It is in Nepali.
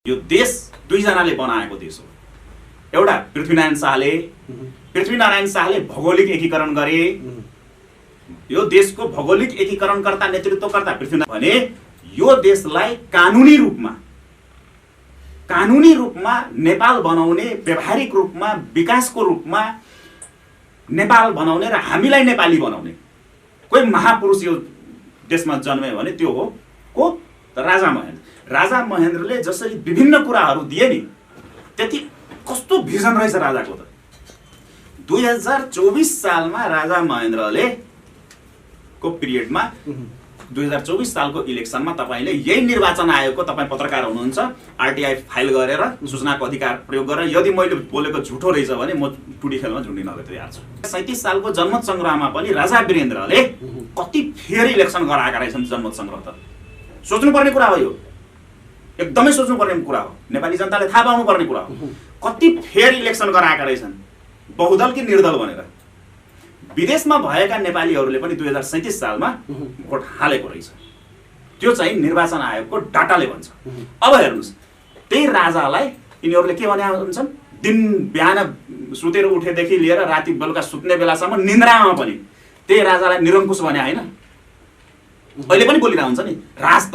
यो देश दुईजनाले बनाएको देश हो। एउटा पृथ्वीनारायण शाहले भौगोलिक एकीकरण गरे। यो देशको भौगोलिक एकीकरणकर्ता नेतृत्वकर्ता पृथ्वीनारायण भने यो देशलाई कानुनी रूपमा नेपाल बनाउने, व्यावहारिक रूपमा विकासको रूपमा नेपाल बनाउने र हामीलाई नेपाली बनाउने कोही महापुरुष यो देशमा जन्मे भने त्यो हो को? राजा महेन्द्र। राजा महेन्द्रले जसरी विभिन्न कुराहरू दिए नि, त्यति कस्तो भिजन रहेछ राजाको त। 2024 सालमा राजा महेन्द्रले को पिरियडमा 2024 सालको इलेक्सनमा तपाईले यही निर्वाचन आयोगको, तपाईँ पत्रकार हुनुहुन्छ, आरटीआई फाइल गरेर सूचनाको अधिकार प्रयोग गरेर यदि मैले बोलेको झुटो रहेछ भने म टुडी खेलमा झुन्डिन तयार छु। 37 सालको जनमत संग्रहमा पनि राजा वीरेन्द्रले कति फेरि इलेक्सन गराएका रहेछन्। जनमत संग्रह त सोच्नुपर्ने कुरा हो, यो एकदमै सोच्नुपर्ने कुरा हो, नेपाली जनताले थाहा पाउनु पर्ने कुरा हो। कति फेरि इलेक्सन गराएका रहेछन्, बहुदल कि निर्दल भनेर। विदेशमा भएका नेपालीहरूले पनि 2037 सालमा भोट हालेको रहेछ। त्यो चाहिँ निर्वाचन आयोगको डाटाले भन्छ। अब हेर्नुस्, त्यही राजालाई यिनीहरूले के भने हुन्छन्, दिन बिहान सुतेर उठेदेखि लिएर राति बेलुका सुत्ने बेलासम्म निन्द्रामा पनि त्यही राजालाई निरङ्कुश भने होइन। अहिले पनि बोलिरहेको हुन्छ नि,